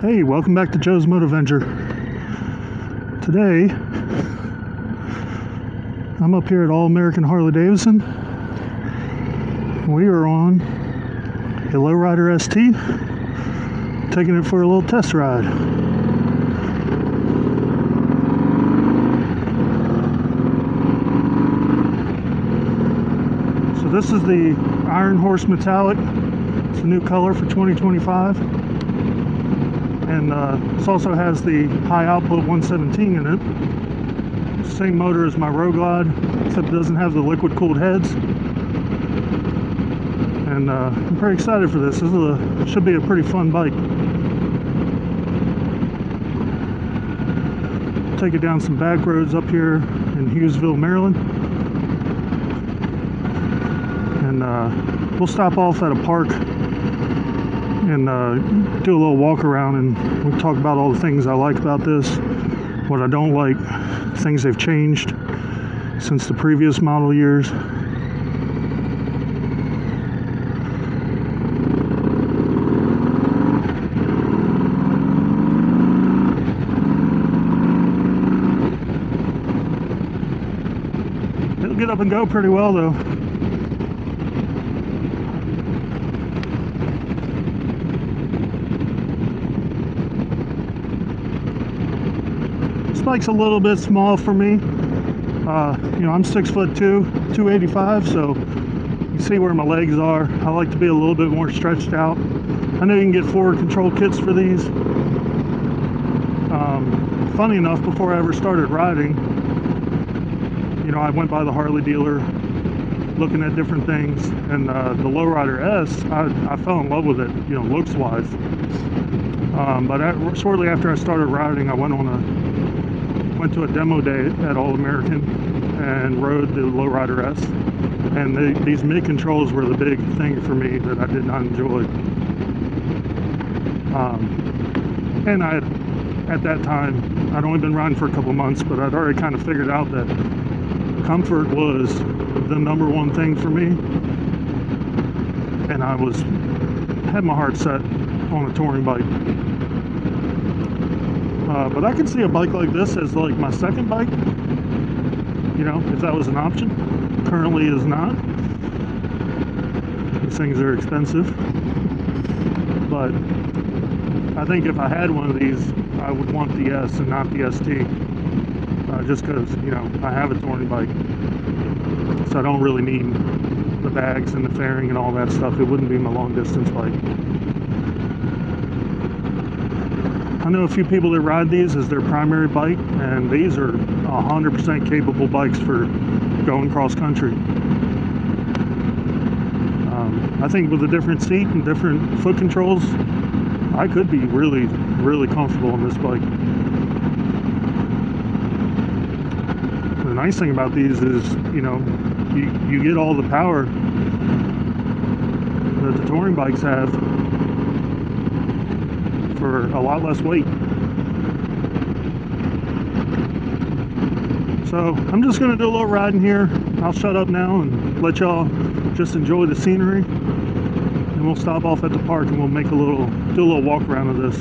Hey, welcome back to Joe's Motoventure. Today, I'm up here at All American Harley Davidson. We are on a Lowrider ST, taking it for a little test ride. So this is the Iron Horse Metallic. It's a new color for 2025. And this also has the high output 117 in it. Same motor as my Road Glide, except it doesn't have the liquid cooled heads. And I'm pretty excited for this. Should be a pretty fun bike. Take it down some back roads up here in Hughesville, Maryland. And we'll stop off at a park and do a little walk around, and we'll talk about all the things I like about this, what I don't like, things they've changed since the previous model years. It'll get up and go pretty well though. This bike's a little bit small for me. I'm 6'2", 285, so you see where my legs are. I like to be a little bit more stretched out. I know you can get forward control kits for these. Funny enough, before I ever started riding, I went by the Harley dealer looking at different things, and the Lowrider S, I fell in love with it, looks wise. But shortly after I started riding, I went to a demo day at All American and rode the Lowrider S, and these mid controls were the big thing for me that I did not enjoy. And at that time, I'd only been riding for a couple months, but I'd already kind of figured out that comfort was the number one thing for me, and I had my heart set on a touring bike. But I could see a bike like this as like my second bike, if that was an option. Currently is not. These things are expensive. But I think if I had one of these, I would want the S and not the ST. Just because, I have a touring bike. So I don't really need the bags and the fairing and all that stuff. It wouldn't be my long distance bike. I know a few people that ride these as their primary bike, and these are 100% capable bikes for going cross country. I think with a different seat and different foot controls, I could be really, really comfortable on this bike. The nice thing about these is, you get all the power that the touring bikes have for a lot less weight. So I'm just going to do a little riding here. I'll shut up now and let y'all just enjoy the scenery, and we'll stop off at the park and we'll do a little walk around of this.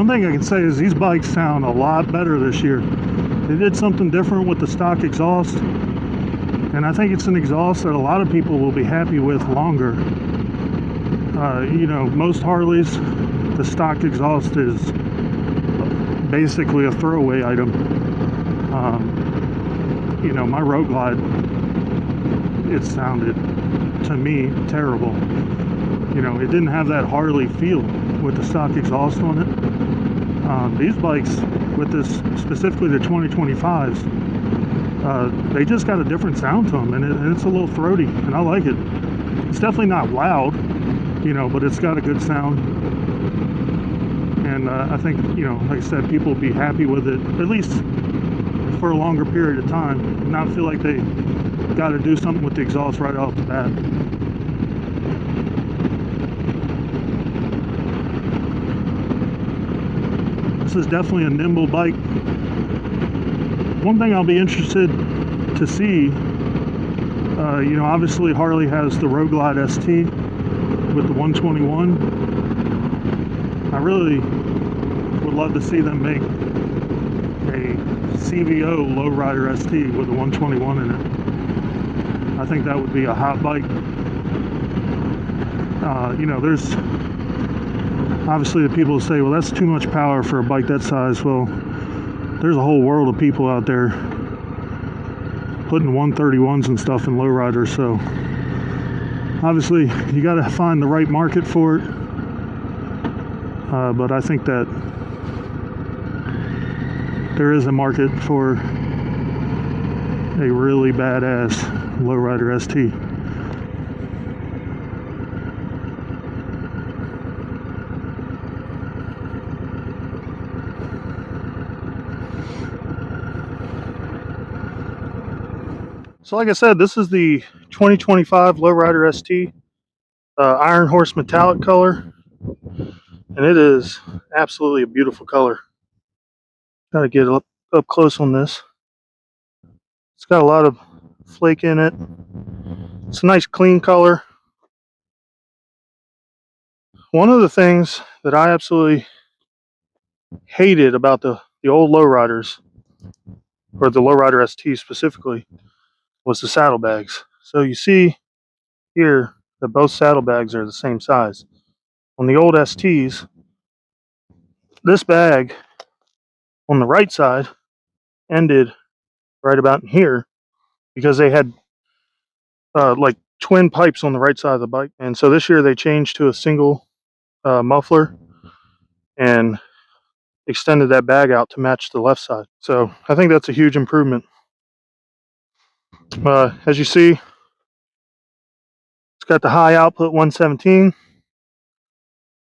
thing I can say is these bikes sound a lot better this year. They did something different with the stock exhaust, and I think it's an exhaust that a lot of people will be happy with longer. You know, most Harleys, the stock exhaust is basically a throwaway item. You know, my Road Glide, it sounded, to me, terrible. You know, it didn't have that Harley feel with the stock exhaust on it. These bikes, with this, specifically the 2025s, they just got a different sound to them, and it's a little throaty, and I like it. It's definitely not loud, you know, but it's got a good sound. And I think, you know, like I said, people will be happy with it, at least for a longer period of time, and not feel like they got to do something with the exhaust right off the bat. This is definitely a nimble bike. One thing I'll be interested to see, you know, obviously Harley has the Road Glide ST with the 121. I really would love to see them make a CVO lowrider ST with a 121 in it. I think that would be a hot bike. You know, there's obviously the people who say, well, that's too much power for a bike that size. Well, there's a whole world of people out there putting 131s and stuff in lowriders, so obviously you got to find the right market for it. But I think that there is a market for a really badass lowrider ST. So like I said, this is the 2025 lowrider ST, Iron Horse metallic color, and it is absolutely a beautiful color. Got to get up close on this. It's got a lot of flake in it. It's a nice clean color. One of the things that I absolutely hated about the old lowriders, or the lowrider ST specifically, was the saddlebags. So you see here that both saddlebags are the same size. On the old STs, this bag on the right side ended right about in here because they had like twin pipes on the right side of the bike. And so this year they changed to a single muffler and extended that bag out to match the left side. So I think that's a huge improvement. As you see, it's got the high output 117.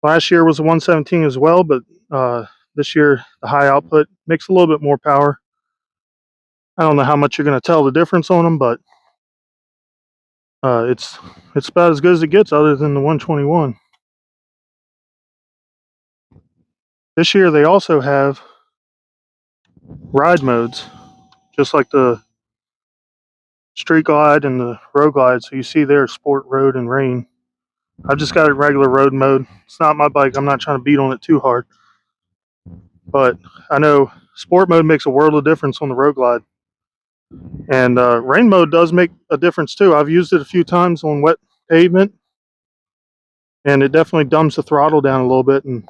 Last year was a 117 as well, but this year the high output makes a little bit more power. I don't know how much you're going to tell the difference on them, but it's about as good as it gets other than the 121. This year they also have ride modes, just like the Street Glide and the Road Glide. So you see there, Sport, Road, and Rain. I've just got it regular road mode. It's not my bike. I'm not trying to beat on it too hard. But I know Sport mode makes a world of difference on the Road Glide. And Rain mode does make a difference too. I've used it a few times on wet pavement, and it definitely dumbs the throttle down a little bit and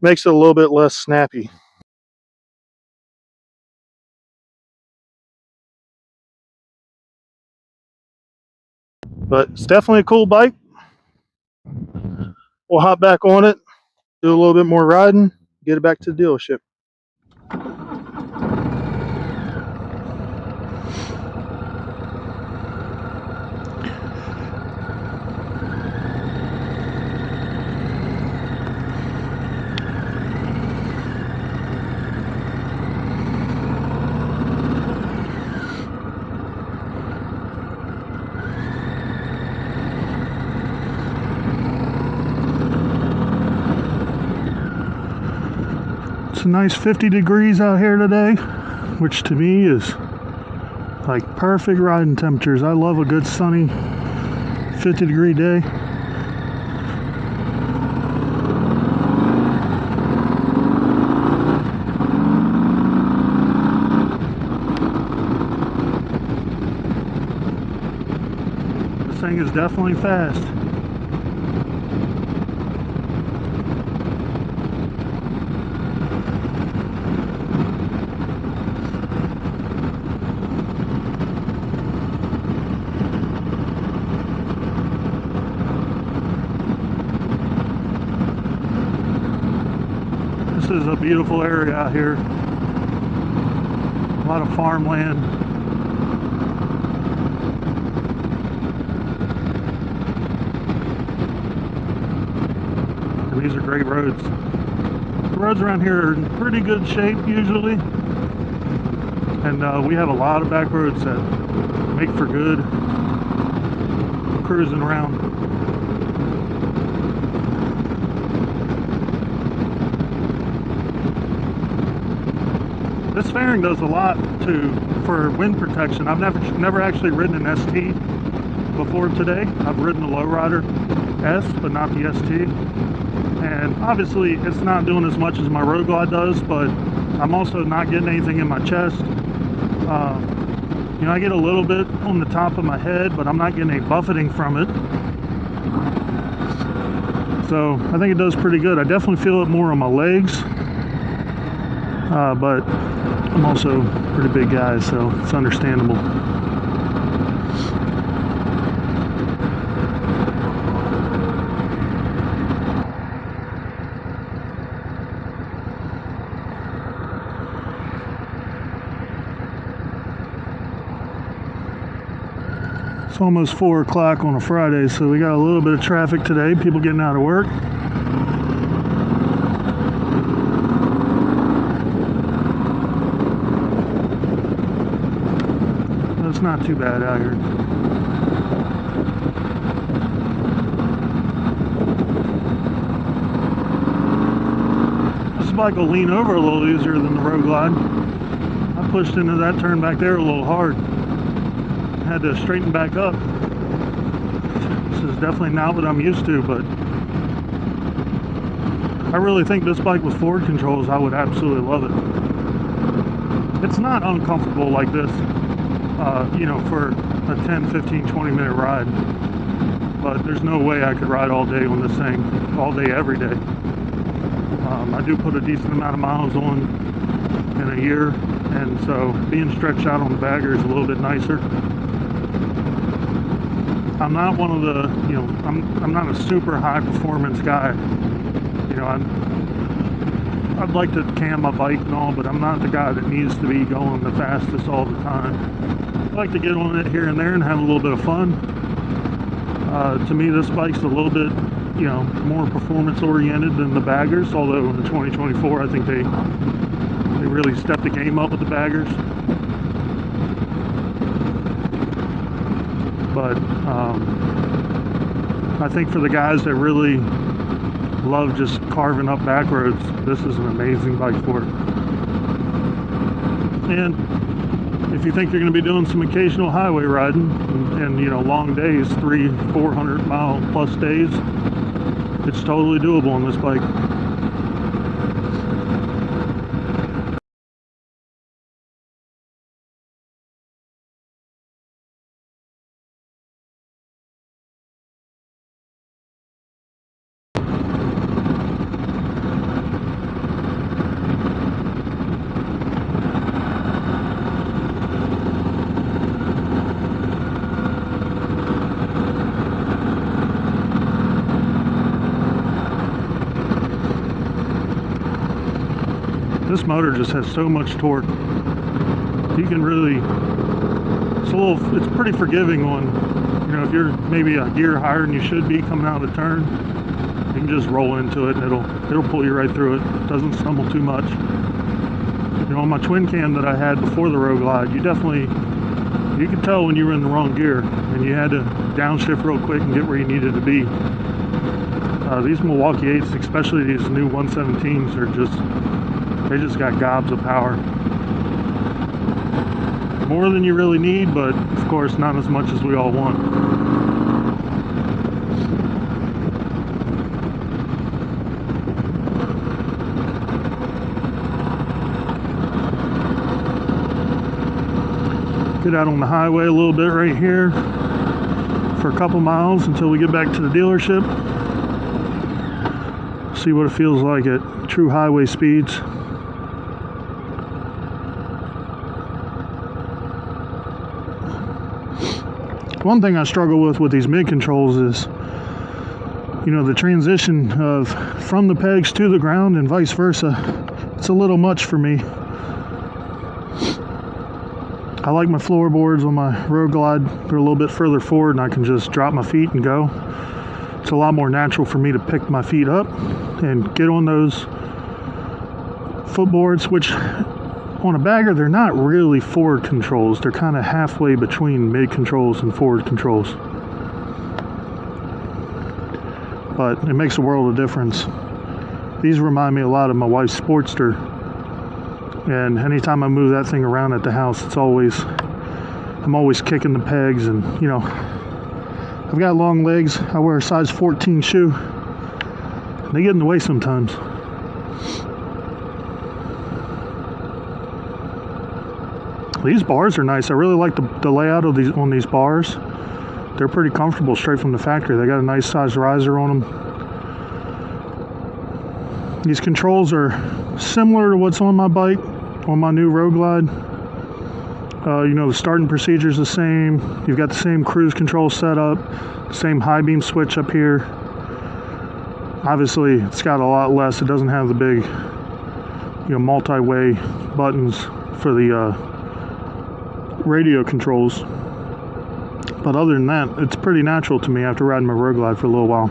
makes it a little bit less snappy. But it's definitely a cool bike. We'll hop back on it, do a little bit more riding, get it back to the dealership. It's a nice 50 degrees out here today, which to me is like perfect riding temperatures. I love a good sunny 50-degree day. This thing is definitely fast. This is a beautiful area out here. A lot of farmland. And these are great roads. The roads around here are in pretty good shape usually. And we have a lot of back roads that make for good cruising around. This fairing does a lot for wind protection. I've never actually ridden an ST before today. I've ridden the Lowrider S, but not the ST. And obviously it's not doing as much as my Road Glide does, but I'm also not getting anything in my chest. You know, I get a little bit on the top of my head, but I'm not getting any buffeting from it. So I think it does pretty good. I definitely feel it more on my legs, but I'm also a pretty big guy, so it's understandable. It's almost 4 o'clock on a Friday, so we got a little bit of traffic today, people getting out of work. It's not too bad out here. This bike will lean over a little easier than the Road Glide. I pushed into that turn back there a little hard. Had to straighten back up. This is definitely not what I'm used to, but I really think this bike with forward controls, I would absolutely love it. It's not uncomfortable like this. You know, for a 10, 15, 20 minute ride. But there's no way I could ride all day on this thing, all day, every day. I do put a decent amount of miles on in a year, and so being stretched out on the bagger is a little bit nicer. I'm not one of the, you know, I'm not a super high performance guy. You know, I'd like to cam my bike and all, but I'm not the guy that needs to be going the fastest all the time. I like to get on it here and there and have a little bit of fun. To me, this bike's a little bit, you know, more performance oriented than the baggers, although in 2024 I think they really stepped the game up with the baggers. But I think for the guys that really love just carving up back roads, this is an amazing bike for it. And if you think you're going to be doing some occasional highway riding and you know, long days, 300-400 mile plus days, it's totally doable on this bike. This motor just has so much torque. You can really, it's pretty forgiving on, you know, if you're maybe a gear higher than you should be coming out of a turn, you can just roll into it and it'll pull you right through it. It doesn't stumble too much. You know, on my twin cam that I had before the Road Glide, you could tell when you were in the wrong gear and you had to downshift real quick and get where you needed to be. These Milwaukee 8s, especially these new 117s, they just got gobs of power. More than you really need, but of course not as much as we all want. Get out on the highway a little bit right here. for a couple miles until we get back to the dealership. See what it feels like at true highway speeds. One thing I struggle with these mid controls is, you know, the transition of from the pegs to the ground and vice versa. It's a little much for me. I like my floorboards on my Road Glide. They're a little bit further forward and I can just drop my feet and go. It's a lot more natural for me to pick my feet up and get on those footboards, which on a bagger, they're not really forward controls. They're kind of halfway between mid controls and forward controls. But it makes a world of difference. These remind me a lot of my wife's Sportster. And anytime I move that thing around at the house, I'm always kicking the pegs. And, you know, I've got long legs. I wear a size 14 shoe. They get in the way sometimes. These bars are nice. I really like the layout of these on these bars. They're pretty comfortable straight from the factory. They got a nice size riser on them. These controls are similar to what's on my bike, on my new Road Glide. You know, the starting procedure is the same. You've got the same cruise control setup, same high beam switch up here. Obviously, it's got a lot less. It doesn't have the big, you know, multi-way buttons for the radio controls. But other than that, it's pretty natural to me after riding my Road Glide for a little while.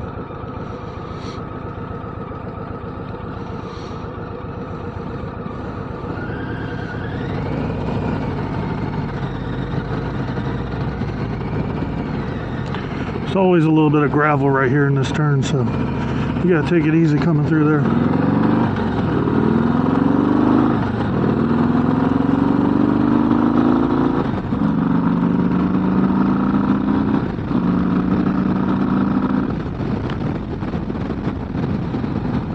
There's always a little bit of gravel right here in this turn, so you gotta take it easy coming through there.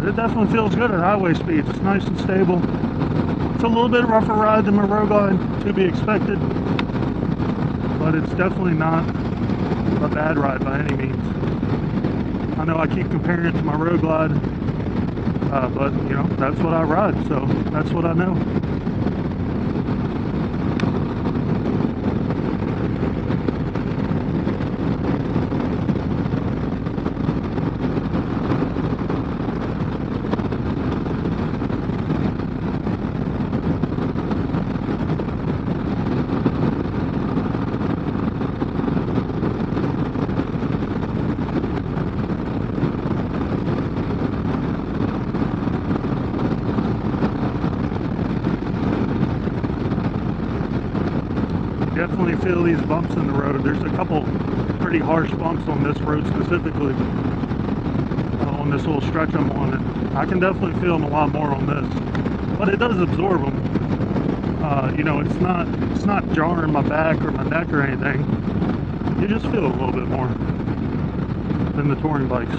It definitely feels good at highway speeds. It's nice and stable. It's a little bit rougher ride than my Road Glide, to be expected, but it's definitely not a bad ride by any means. I know I keep comparing it to my Road Glide, but you know, that's what I ride, so that's what I know. Definitely feel these bumps in the road. There's a couple pretty harsh bumps on this road specifically, on this little stretch I'm on. And I can definitely feel them a lot more on this, but it does absorb them. You know, it's not jarring my back or my neck or anything. You just feel it a little bit more than the touring bikes.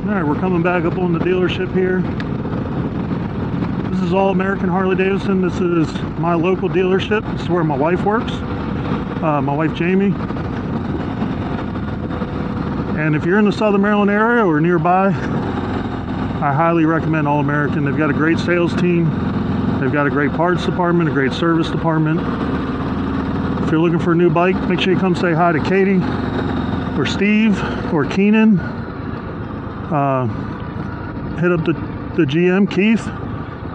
Alright, we're coming back up on the dealership here. This is All American Harley Davidson. This is my local dealership. This is where my wife works. My wife Jamie. And if you're in the Southern Maryland area or nearby, I highly recommend All American. They've got a great sales team. They've got a great parts department, a great service department. If you're looking for a new bike, make sure you come say hi to Katie or Steve or Keenan. Hit up the GM, Keith.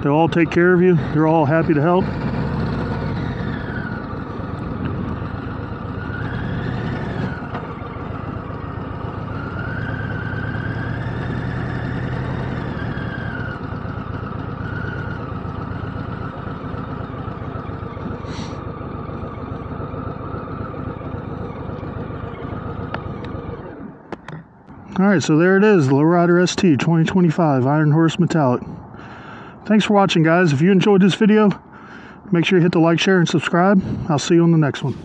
They'll all take care of you. They're all happy to help. Alright, so there it is, the Lowrider ST 2025 Iron Horse Metallic. Thanks for watching, guys. If you enjoyed this video, make sure you hit the like, share, and subscribe. I'll see you on the next one.